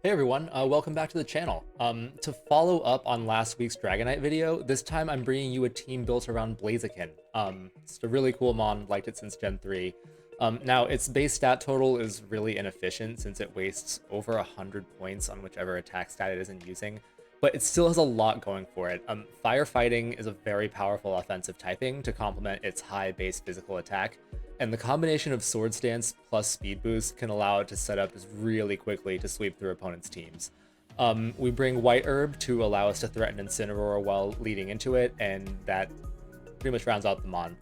Hey everyone, welcome back to the channel. To follow up on last week's Dragonite video, this time I'm bringing you a team built around Blaziken. It's a really cool mon, liked it since Gen 3. Now, its base stat total is really inefficient since it wastes over 100 points on whichever attack stat it isn't using, but it still has a lot going for it. Firefighting is a very powerful offensive typing to complement its high base physical attack, and the combination of Sword Stance plus Speed Boost can allow it to set up really quickly to sweep through opponents' teams. We bring White Herb to allow us to threaten Incineroar while leading into it, and that pretty much rounds out the mon.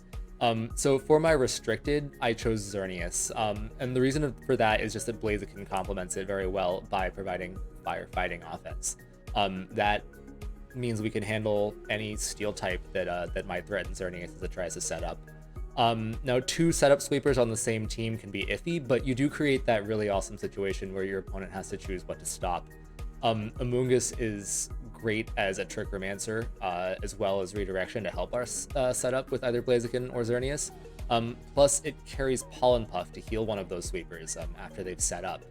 So for my restricted, I chose Xerneas, and the reason for that is just that Blaziken complements it very well by providing firefighting offense. That means we can handle any steel type that might threaten Xerneas as it tries to set up. Now, two setup sweepers on the same team can be iffy, but you do create that really awesome situation where your opponent has to choose what to stop. Amoonguss is great as a Trick Romancer, as well as redirection to help our setup with either Blaziken or Xerneas. Plus, it carries Pollen Puff to heal one of those sweepers after they've set up.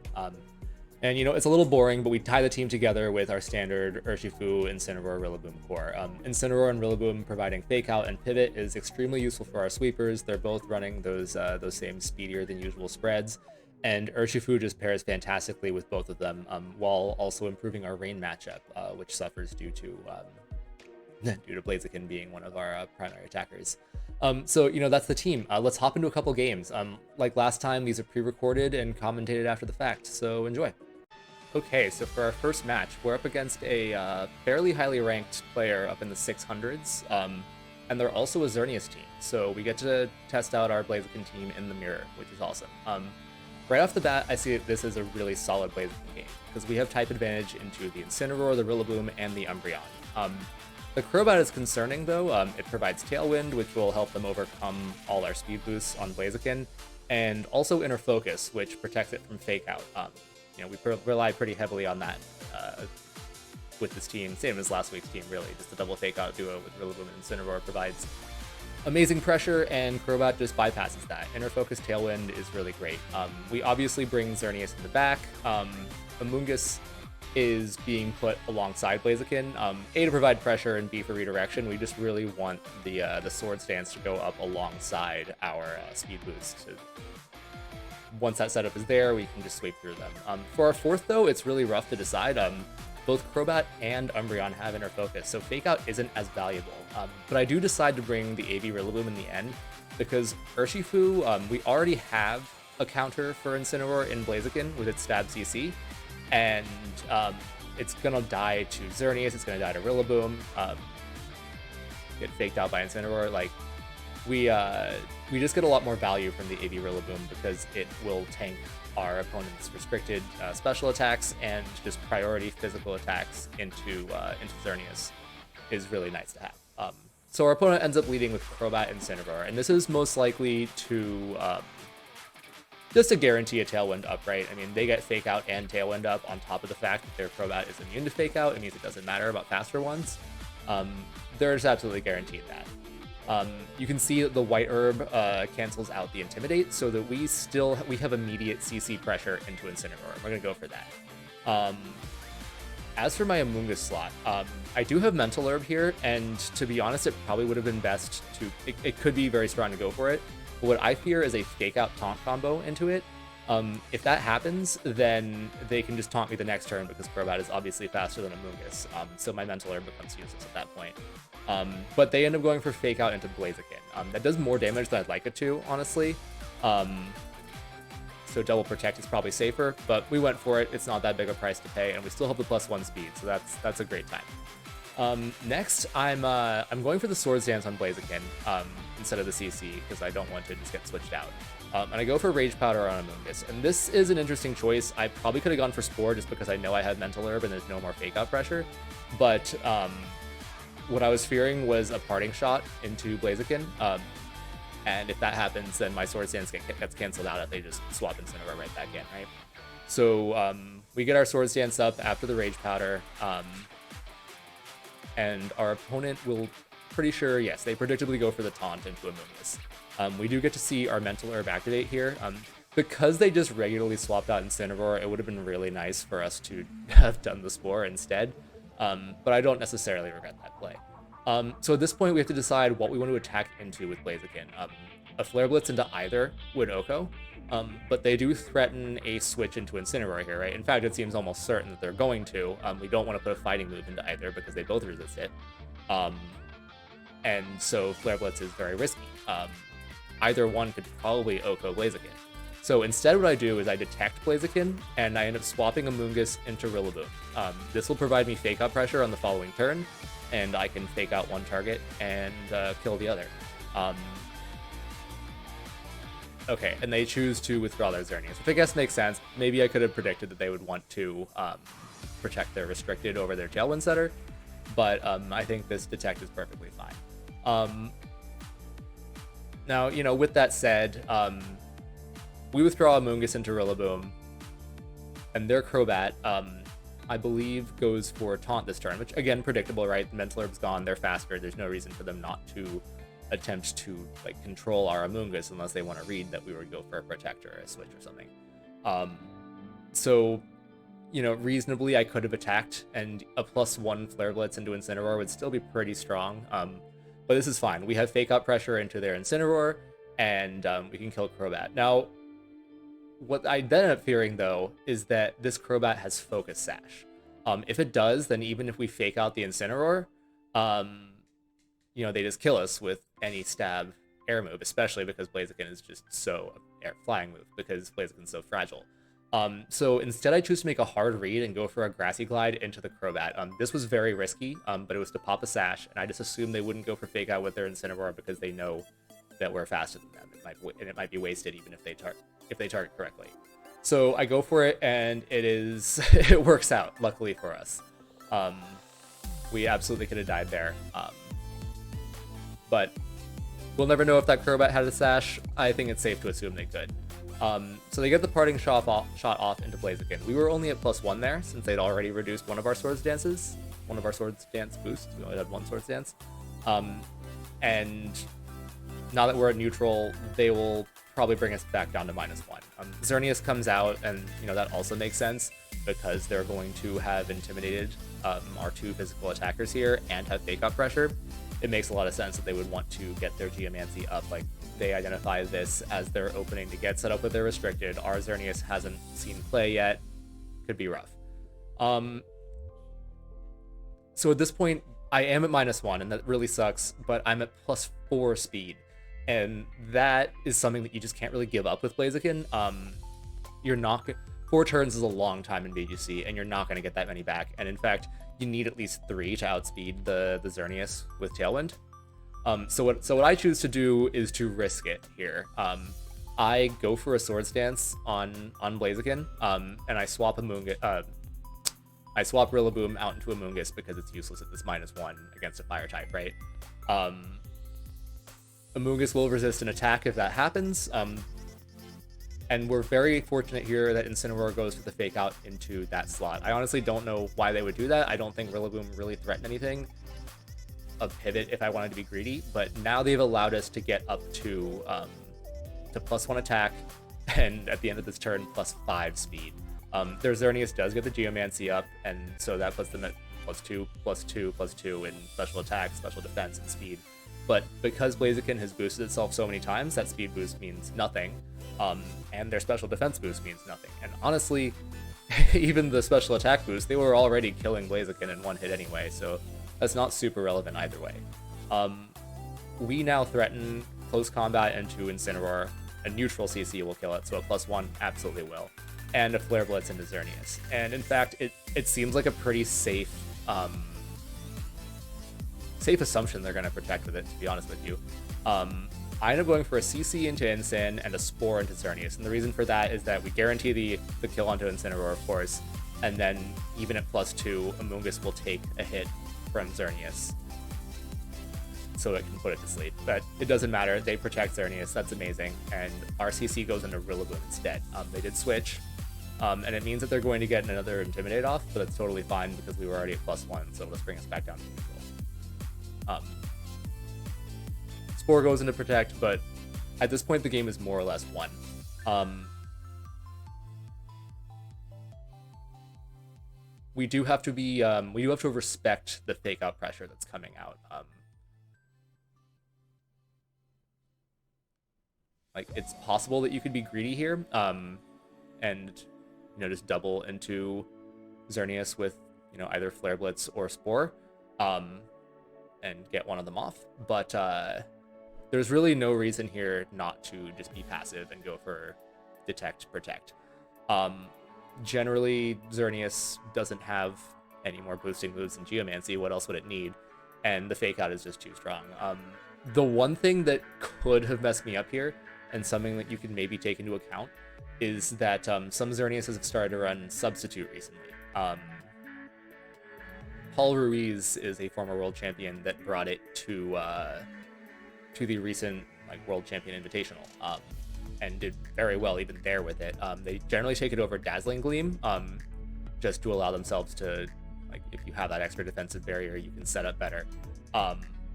And, you know, it's a little boring, but we tie the team together with our standard Urshifu, Incineroar, Rillaboom core. Incineroar and Rillaboom providing Fake Out and Pivot is extremely useful for our sweepers. They're both running those same speedier than usual spreads. And Urshifu just pairs fantastically with both of them, while also improving our rain matchup, which suffers due to Blaziken being one of our primary attackers. So, you know, that's the team. Let's hop into a couple games. Like last time, these are pre-recorded and commentated after the fact, so enjoy. Okay, so for our first match, we're up against a fairly highly ranked player up in the 600s, and they're also a Xerneas team, so we get to test out our Blaziken team in the mirror, which is awesome. Right off the bat, I see that this is a really solid Blaziken game, because we have type advantage into the Incineroar, the Rillaboom, and the Umbreon. The Crobat is concerning, though. It provides Tailwind, which will help them overcome all our speed boosts on Blaziken, and also Inner Focus, which protects it from Fake Out. You know, we rely pretty heavily on that with this team, same as last week's team, really. Just a double Fake Out duo with Rillaboom and Incineroar provides amazing pressure, and Crobat just bypasses that. Inner Focus Tailwind is really great. We obviously bring Xerneas in the back. Amoonguss is being put alongside Blaziken, A, to provide pressure, and B, for redirection. We just really want the Sword Stance to go up alongside our speed boost. Once that setup is there, we can just sweep through them. For our fourth, though, it's really rough to decide. Both Crobat and Umbreon have Inner Focus, so Fake Out isn't as valuable. But I do decide to bring the AV Rillaboom in the end, because Urshifu, we already have a counter for Incineroar in Blaziken with its Stab CC, and it's gonna die to Xerneas, it's gonna die to Rillaboom, get faked out by Incineroar. Like, we just get a lot more value from the AV Rillaboom because it will tank our opponent's restricted special attacks, and just priority physical attacks into Xerneas is really nice to have. So our opponent ends up leading with Crobat and Incineroar, and this is most likely to just to guarantee a Tailwind up, right? I mean, they get Fake Out and Tailwind up on top of the fact that their Crobat is immune to Fake Out. It means it doesn't matter about faster ones. They're just absolutely guaranteed that. You can see that the White Herb cancels out the Intimidate, so that we have immediate CC pressure into Incineroar. We're gonna go for that. As for my Amoonguss slot, I do have Mental Herb here, and to be honest, it probably would have been best to... It could be very strong to go for it, but what I fear is a Fake Out Taunt combo into it. If that happens, then they can just taunt me the next turn because Crobat is obviously faster than Amoonguss, so my Mental Herb becomes useless at that point. But they end up going for Fake Out into Blaziken. That does more damage than I'd like it to, honestly. So Double Protect is probably safer, but we went for it. It's not that big a price to pay, and we still have the +1 speed, so that's a great time. Next, I'm going for the Sword Stance on Blaziken instead of the CC, because I don't want to just get switched out. And I go for Rage Powder on Amoonguss, and this is an interesting choice. I probably could have gone for Spore just because I know I have Mental Herb and there's no more Fake Out pressure, but what I was fearing was a Parting Shot into Blaziken, and if that happens, then my Sword Stance gets canceled out if they just swap Incineroar right back in, right? So we get our Sword Stance up after the Rage Powder, and our opponent will, pretty sure, yes, they predictably go for the Taunt into Amoonguss. We do get to see our Mental Herb activate here. because they just regularly swapped out Incineroar, it would have been really nice for us to have done the Spore instead. But I don't necessarily regret that play. So at this point, we have to decide what we want to attack into with Blaziken. A Flare Blitz into either would Oko, but they do threaten a switch into Incineroar here, right? In fact, it seems almost certain that they're going to. We don't want to put a fighting move into either because they both resist it. And so Flare Blitz is very risky. Either one could probably Oko Blaziken. So instead what I do is I detect Blaziken, and I end up swapping Amoonguss into Rillaboom. This will provide me Fake Out pressure on the following turn, and I can Fake Out one target and kill the other. Okay, and they choose to withdraw their Xerneas, which I guess makes sense. Maybe I could have predicted that they would want to protect their Restricted over their Tailwind Setter, but I think this detect is perfectly fine. Now, with that said, we withdraw Amoonguss into Rillaboom, and their Crobat, I believe, goes for Taunt this turn, which, again, predictable, right? The Mental Herb's gone, they're faster, there's no reason for them not to attempt to, control our Amoonguss unless they want to read that we would go for a Protect or a Switch or something. So, reasonably, I could have attacked, and a +1 Flare Blitz into Incineroar would still be pretty strong, but this is fine. We have Fake Out pressure into their Incineroar, and we can kill Crobat. Now, what I then end up fearing, though, is that this Crobat has Focus Sash. If it does, then even if we Fake Out the Incineroar, they just kill us with any stab air move, especially because Blaziken is just so flying move, because Blaziken's so fragile. So instead I choose to make a hard read and go for a Grassy Glide into the Crobat. This was very risky, but it was to pop a Sash, and I just assumed they wouldn't go for Fake Out with their Incineroar because they know that we're faster than them. It might be wasted even if they target correctly. So I go for it, and it works out, luckily for us. We absolutely could have died there. But we'll never know if that Crobat had a Sash. I think it's safe to assume they could. So they get the parting shot off into Blaziken. We were only at +1 there, since they'd already reduced one of our Swords Dance boosts. We only had one Swords Dance. And now that we're at neutral, they will probably bring us back down to -1. Xerneas comes out, and that also makes sense, because they're going to have intimidated our two physical attackers here and have Fake Out pressure. It makes a lot of sense that they would want to get their Geomancy up. They identify this as their opening to get set up with their Restricted. Our Xerneas hasn't seen play yet. Could be rough. So at this point, I am at -1, and that really sucks, but I'm at +4 speed. And that is something that you just can't really give up with Blaziken. You're not... 4 turns is a long time in VGC, and you're not going to get that many back. And in fact, you need at least 3 to outspeed the Xerneas with Tailwind. So what I choose to do is to risk it here. I go for a Swords Dance on Blaziken, and I swap I swap Rillaboom out into Amoonguss because it's useless at this -1 against a Fire type, right? Amoonguss will resist an attack if that happens. And we're very fortunate here that Incineroar goes for the Fake Out into that slot. I honestly don't know why they would do that. I don't think Rillaboom really threatened anything of Pivot if I wanted to be greedy, but now they've allowed us to get up to +1 attack, and at the end of this turn, +5 speed. Their Xerneas does get the Geomancy up, and so that puts them at +2, +2, +2 in special attack, special defense, and speed. But because Blaziken has boosted itself so many times, that speed boost means nothing, and their special defense boost means nothing. And honestly, even the special attack boost, they were already killing Blaziken in one hit anyway, so that's not super relevant either way. We now threaten close combat into Incineroar. A neutral CC will kill it, so a +1 absolutely will. And a Flare Blitz into Xerneas. And in fact, it seems like a pretty safe assumption they're going to protect with it, to be honest with you. I end up going for a CC into Incin and a Spore into Xerneas, and the reason for that is that we guarantee the kill onto Incineroar, of course, and then even at +2, Amoonguss will take a hit from Xerneas, so it can put it to sleep. But it doesn't matter, they protect Xerneas, that's amazing, and our CC goes into Rillaboom instead. They did switch, and it means that they're going to get another Intimidate off, but it's totally fine because we were already at +1, so let's bring us back down to neutral. Spore goes into Protect, but at this point the game is more or less won. we do have to be we do have to respect the fake out pressure that's coming out. Like, it's possible that you could be greedy here, and just double into Xerneas with either Flare Blitz or Spore, and get one of them off. But there's really no reason here not to just be passive and go for Detect, Protect. Generally, Xerneas doesn't have any more boosting moves than Geomancy. What else would it need? And the fake out is just too strong. The one thing that could have messed me up here, and something that you can maybe take into account, is that some Xerneas have started to run Substitute recently. Paul Ruiz is a former world champion that brought it to the recent world champion invitational, and did very well even there with it. They generally take it over Dazzling Gleam, just to allow themselves to, if you have that extra defensive barrier, you can set up better.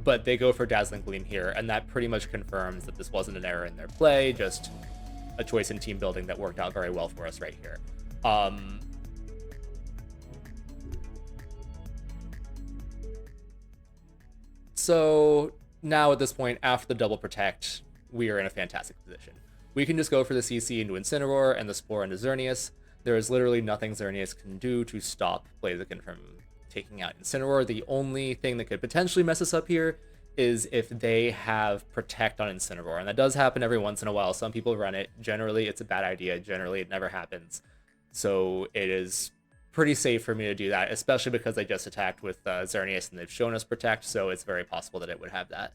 But they go for Dazzling Gleam here, and that pretty much confirms that this wasn't an error in their play, just a choice in team building that worked out very well for us right here. So now at this point, after the double protect, we are in a fantastic position. We can just go for the CC into Incineroar and the Spore into Xerneas. There is literally nothing Xerneas can do to stop Blaziken from taking out Incineroar. The only thing that could potentially mess us up here is if they have Protect on Incineroar, and that does happen every once in a while. Some people run it. Generally, it's a bad idea. Generally, it never happens. So it is pretty safe for me to do that, especially because I just attacked with Xerneas and they've shown us Protect, so it's very possible that it would have that.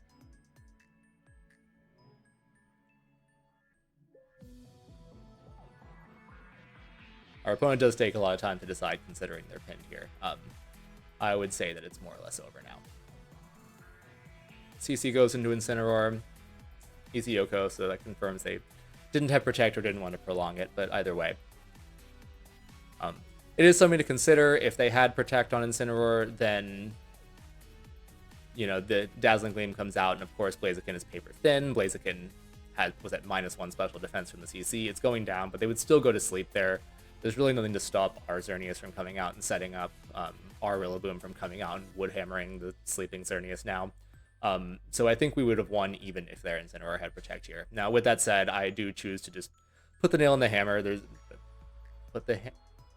Our opponent does take a lot of time to decide, considering they're pinned here. I would say that it's more or less over now. CC goes into Incineroar. Easy Yoko, so that confirms they didn't have Protect or didn't want to prolong it, but either way. It is something to consider. If they had Protect on Incineroar, then the Dazzling Gleam comes out, and of course Blaziken is paper thin. Blaziken was at -1 special defense from the CC. It's going down, but they would still go to sleep there. There's really nothing to stop our Xerneas from coming out and setting up our Rillaboom from coming out and wood hammering the sleeping Xerneas now. So I think we would have won even if their Incineroar had Protect here. Now, with that said, I do choose to just put the nail in the hammer. Put the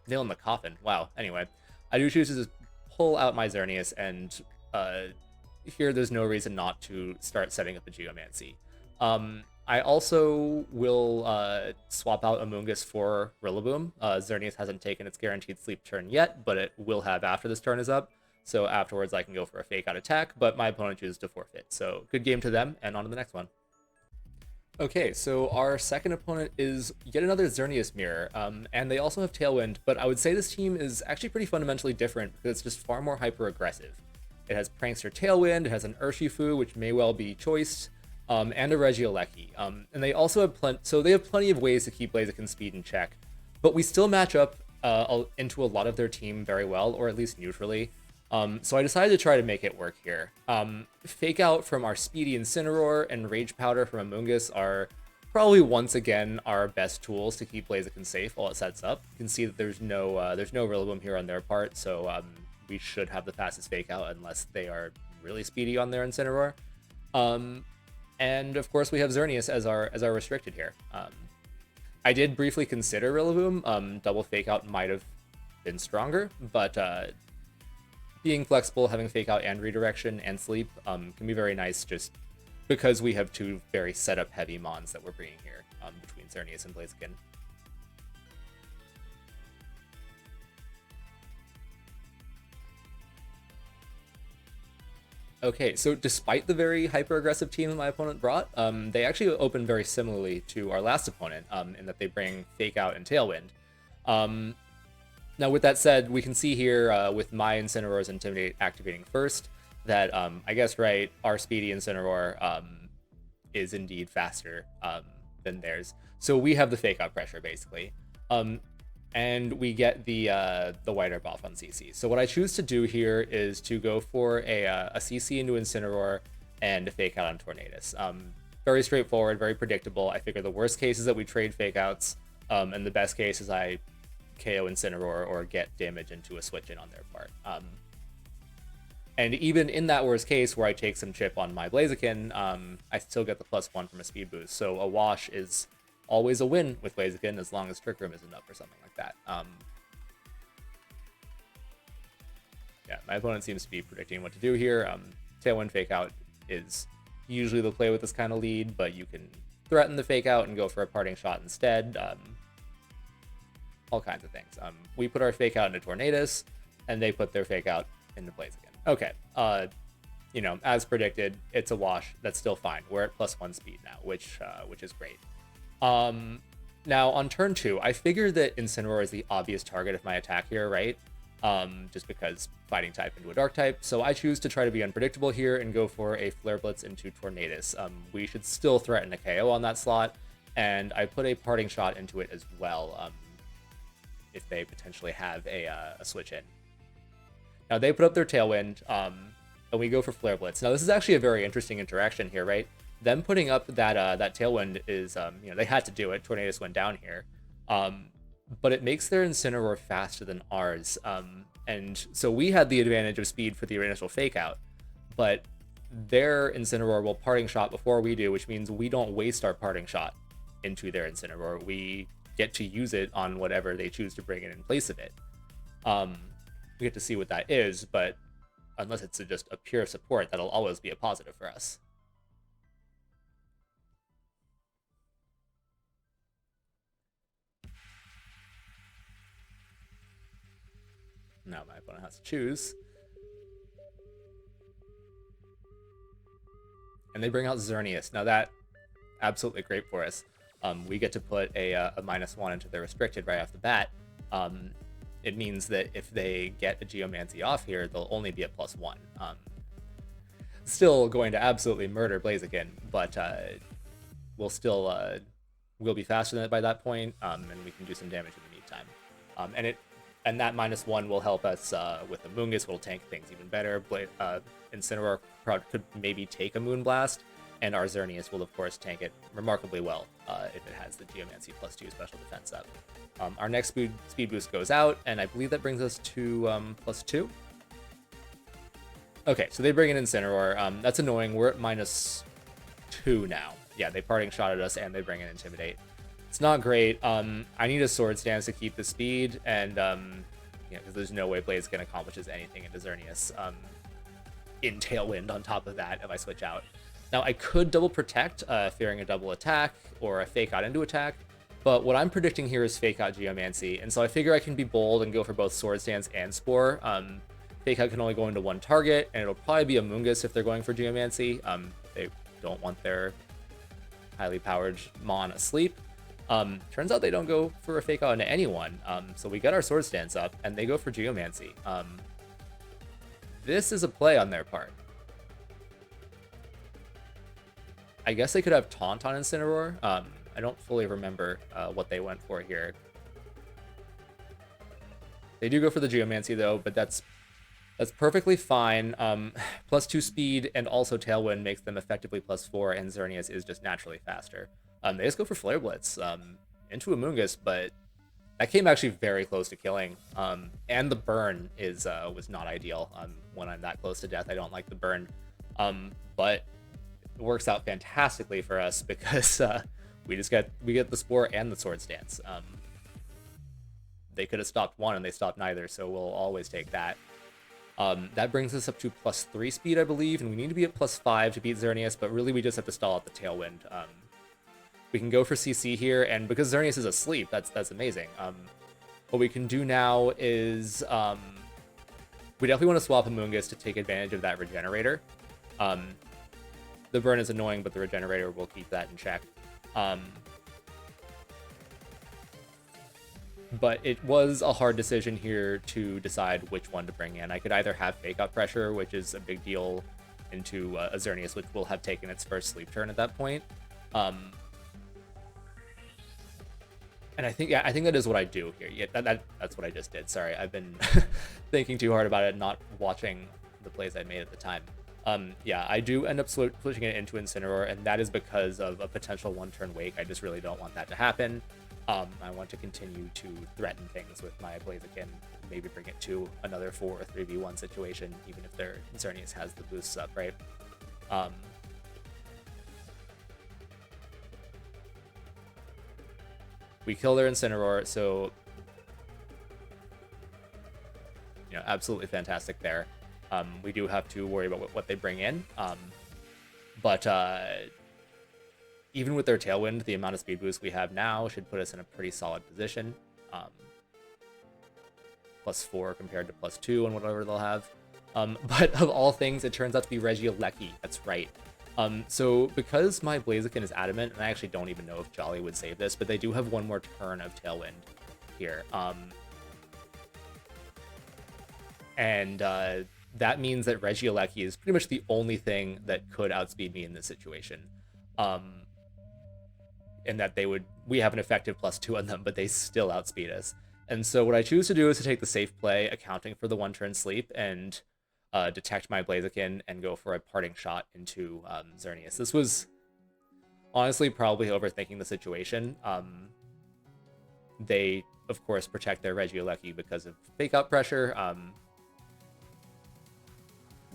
nail in the coffin. Wow. Anyway, I do choose to just pull out my Xerneas, and here there's no reason not to start setting up a Geomancy. I also will swap out Amoonguss for Rillaboom. Xerneas hasn't taken its guaranteed sleep turn yet, but it will have after this turn is up. So afterwards I can go for a fake out attack, but my opponent chooses to forfeit. So good game to them, and on to the next one. Okay, so our second opponent is yet another Xerneas mirror, and they also have Tailwind, but I would say this team is actually pretty fundamentally different because it's just far more hyper-aggressive. It has Prankster Tailwind, it has an Urshifu, which may well be choiced, and a Regieleki. And they also have they have plenty of ways to keep Blaziken's speed in check, but we still match up into a lot of their team very well, or at least neutrally. So I decided to try to make it work here. Fake out from our Speedy Incineroar and Rage Powder from Amoonguss are probably once again our best tools to keep Blaziken safe while it sets up. You can see that there's no Rillaboom here on their part, so we should have the fastest fake out unless they are really speedy on their Incineroar. And of course we have Xerneas as our restricted here. I did briefly consider Rillaboom. Double fake out might have been stronger, but being flexible, having fake out and redirection and sleep can be very nice, just because we have two very setup heavy mons that we're bringing here between Xerneas and Blaziken. Okay, so despite the very hyper-aggressive team that my opponent brought, they actually open very similarly to our last opponent, in that they bring Fake Out and Tailwind. Now, with that said, we can see here with my Incineroar's Intimidate activating first that, I guess, right, our Speedy Incineroar is indeed faster than theirs. So we have the Fake Out pressure, basically. And we get the wider buff on CC. So what I choose to do here is to go for a CC into Incineroar and a fake out on Tornadus. Very straightforward, very predictable. I figure the worst case is that we trade fake outs, and the best case is I KO Incineroar or get damage into a switch in on their part. And even in that worst case where I take some chip on my Blaziken, I still get the +1 from a speed boost. So a wash is always a win with Blaziken as long as Trick Room isn't up or something like that. Yeah, my opponent seems to be predicting what to do here. Tailwind Fake Out is usually the play with this kind of lead, but you can threaten the Fake Out and go for a parting shot instead. All kinds of things. We put our Fake Out into Tornadus, and they put their Fake Out into Blaziken. Okay, you know, as predicted, it's a wash. That's still fine. We're at +1 speed now, which is great. Now on turn 2, I figured that Incineroar is the obvious target of my attack here, right? Just because fighting type into a dark type. So I choose to try to be unpredictable here and go for a Flare Blitz into Tornadus. We should still threaten a KO on that slot, and I put a parting shot into it as well, if they potentially have a switch in. Now they put up their Tailwind, and we go for Flare Blitz. Now this is actually a very interesting interaction here, right? Them putting up that Tailwind is, you know, they had to do it. Tornadus went down here. But it makes their Incineroar faster than ours. And so we had the advantage of speed for the initial Fake Out, but their Incineroar will parting shot before we do, which means we don't waste our parting shot into their Incineroar. We get to use it on whatever they choose to bring in place of it. We get to see what that is, but unless it's just a pure support, that'll always be a positive for us. Now my opponent has to choose. And they bring out Xerneas. Now that, absolutely great for us. We get to put a -1 into their restricted right off the bat. It means that if they get a Geomancy off here, they'll only be at +1. Still going to absolutely murder Blaziken, but we'll still we'll be faster than it by that point, and we can do some damage in the meantime. And that -1 will help us with the Moongus, will tank things even better. Incineroar could maybe take a Moonblast, and our Xerneas will, of course, tank it remarkably well if it has the Geomancy +2 special defense up. Our next speed boost goes out, and I believe that brings us to +2. Okay, so they bring in Incineroar. That's annoying. We're at -2 now. Yeah, they parting shot at us, and they bring in Intimidate. It's not great. I need a Sword Stance to keep the speed, and yeah, because there's no way Blaziken accomplishes anything into Xerneas. In Tailwind on top of that if I switch out. Now I could double protect, fearing a double attack or a Fake Out into attack, but what I'm predicting here is Fake Out Geomancy, and so I figure I can be bold and go for both Sword Stance and Spore. Fake Out can only go into one target, and it'll probably be a Moongus if they're going for Geomancy. They don't want their highly powered Mon asleep. Turns out they don't go for a Fake Out into anyone, so we get our Sword Stance up, and they go for Geomancy. This is a play on their part. I guess they could have Taunt on Incineroar. I don't fully remember what they went for here. They do go for the Geomancy though, but that's perfectly fine. +2 speed and also Tailwind makes them effectively +4, and Xerneas is just naturally faster. They just go for Flare Blitz into a Moongus, but that came actually very close to killing. And the burn was not ideal. When I'm that close to death, I don't like the burn. But it works out fantastically for us because we get the Spore and the Sword Stance. They could have stopped one and they stopped neither, so we'll always take that. That brings us up to +3 speed, I believe, and we need to be at +5 to beat Xerneas, but really we just have to stall out the Tailwind. We can go for CC here, and because Xerneas is asleep, that's amazing. What we can do now is we definitely want to swap a Moongus to take advantage of that Regenerator. The burn is annoying, but the Regenerator will keep that in check. But it was a hard decision here to decide which one to bring in. I could either have Fake Out Pressure, which is a big deal, into a Xerneas, which will have taken its first sleep turn at that point. And I think that is what I do here. Yeah, that's what I just did. Sorry, I've been thinking too hard about it, not watching the plays I made at the time. Yeah, I do end up switching it into Incineroar, and that is because of a potential one-turn wake. I just really don't want that to happen. I want to continue to threaten things with my Blaziken, maybe bring it to another 4 or 3v1 situation, even if their Xerneas has the boosts up, right? We kill their Incineroar, so absolutely fantastic there. We do have to worry about what they bring in, but even with their Tailwind, the amount of speed boost we have now should put us in a pretty solid position. +4 compared to +2 and whatever they'll have. But of all things, it turns out to be Regieleki. That's right. So because my Blaziken is adamant, and I actually don't even know if Jolly would save this, but they do have one more turn of Tailwind here. That means that Regieleki is pretty much the only thing that could outspeed me in this situation. And that we have an effective +2 on them, but they still outspeed us. And so what I choose to do is to take the safe play, accounting for the 1-turn sleep, and detect my Blaziken and go for a parting shot into Xerneas. This was honestly probably overthinking the situation. They, of course, protect their Regieleki because of fake-out pressure.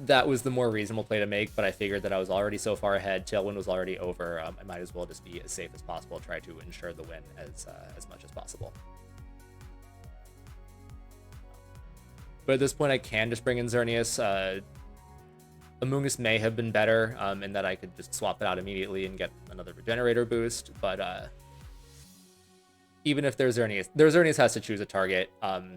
That was the more reasonable play to make, but I figured that I was already so far ahead. Tailwind was already over. I might as well just be as safe as possible, try to ensure the win as much as possible. But at this point, I can just bring in Xerneas. Amoonguss may have been better in that I could just swap it out immediately and get another Regenerator boost, but even if their Xerneas has to choose a target.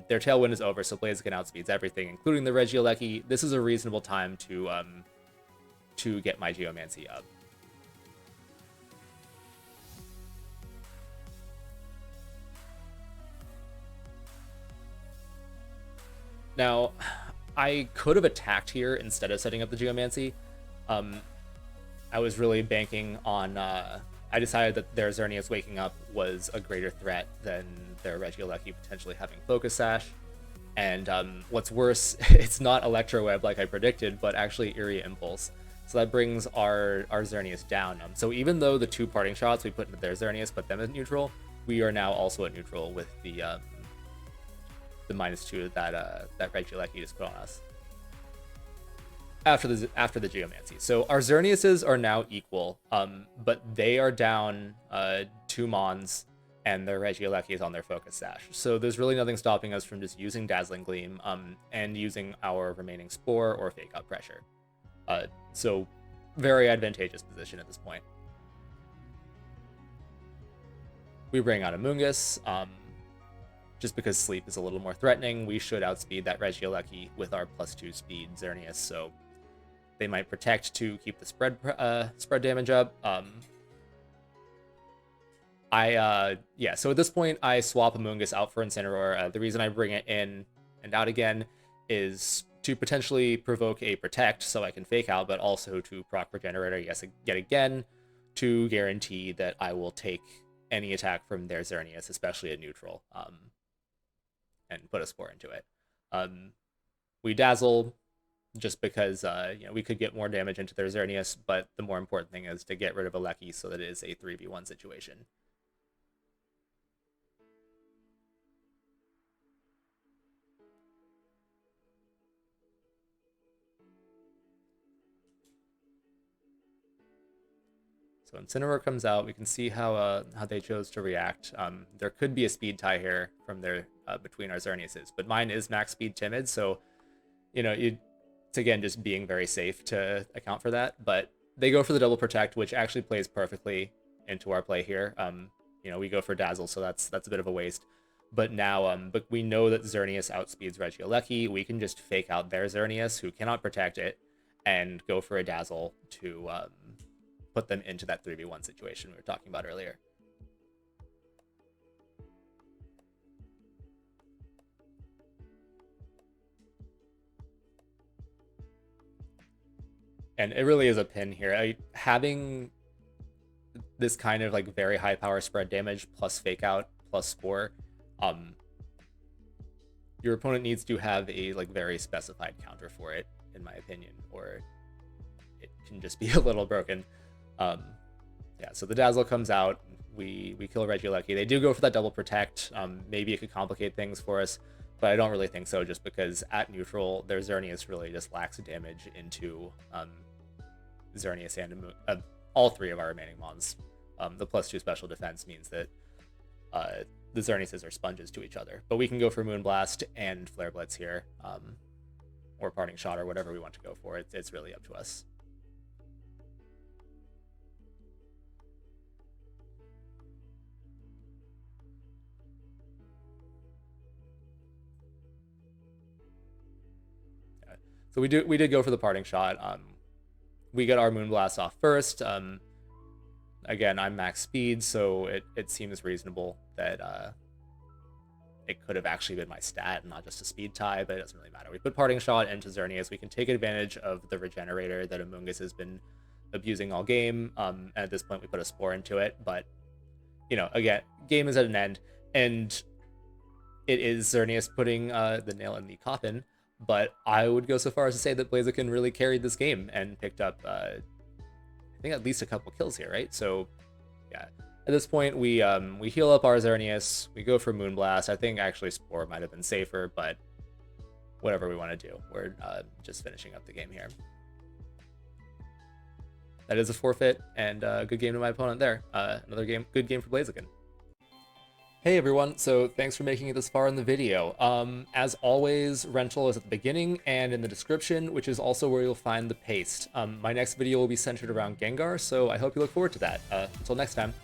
Their Tailwind is over, so Blaziken outspeeds everything, including the Regieleki. This is a reasonable time to get my Geomancy up. Now, I could have attacked here instead of setting up the Geomancy. I was really banking on... I decided that their Xerneas waking up was a greater threat than their Regieleki potentially having Focus Sash. And what's worse, it's not Electro Web like I predicted, but actually Eerie Impulse. So that brings our Xerneas down. So even though the 2 parting shots we put into their Xerneas put them at neutral, we are now also at neutral with the -2 that Regieleki just put on us. After the Geomancy. So our Xerneases are now equal, but they are down 2 Mons, and their Regieleki is on their Focus Sash. So there's really nothing stopping us from just using Dazzling Gleam and using our remaining Spore or Fake Out Pressure. So very advantageous position at this point. We bring out Amoonguss. Just because Sleep is a little more threatening, we should outspeed that Regieleki with our +2 speed Xerneas, so they might protect to keep the spread damage up. So at this point, I swap Amoonguss out for Incineroar. The reason I bring it in and out again is to potentially provoke a Protect, so I can Fake Out, but also to proc Regenerator yet again, to guarantee that I will take any attack from their Xerneas, especially at neutral, and put a Spore into it. We Dazzle, just because we could get more damage into their Xerneas, but the more important thing is to get rid of Aleki so that it is a 3v1 situation. So Incineroar comes out. We can see how they chose to react. There could be a speed tie here from their between our Xerneases, but mine is max speed Timid, so it's again just being very safe to account for that. But they go for the double Protect, which actually plays perfectly into our play here. We go for Dazzle, so that's a bit of a waste. But now, but we know that Xerneas outspeeds Regieleki. We can just Fake Out their Xerneas, who cannot protect it, and go for a Dazzle to put them into that 3v1 situation we were talking about earlier. And it really is a pin here. Having this kind of like very high power spread damage plus Fake Out plus Spore, your opponent needs to have a very specified counter for it, in my opinion, or it can just be a little broken. So the Dazzle comes out. we kill Regieleki. They do go for that double protect. Maybe it could complicate things for us, but I don't really think so, just because at neutral, their Xerneas really just lacks damage into Xerneas and all three of our remaining mons. The +2 special defense means that the Xerneases are sponges to each other. But we can go for Moonblast and Flare Blitz here, or Parting Shot, or whatever we want to go for. It's really up to us. So we did go for the Parting Shot. We get our Moonblast off first. Again, I'm max speed, so it seems reasonable that it could have actually been my stat and not just a speed tie, but it doesn't really matter. We put Parting Shot into Xerneas. We can take advantage of the Regenerator that Amoonguss has been abusing all game. And at this point, we put a Spore into it. But, you know, again, game is at an end, and it is Xerneas putting the nail in the coffin. But I would go so far as to say that Blaziken really carried this game and picked up, I think, at least a couple kills here, right? So, yeah. At this point, we heal up our Xerneas. We go for Moonblast. I think actually Spore might have been safer, but whatever we want to do. We're just finishing up the game here. That is a forfeit, and good game to my opponent there. Another good game for Blaziken. Hey everyone, so thanks for making it this far in the video. As always, rental is at the beginning and in the description, which is also where you'll find the paste. My next video will be centered around Gengar, so I hope you look forward to that. Until next time.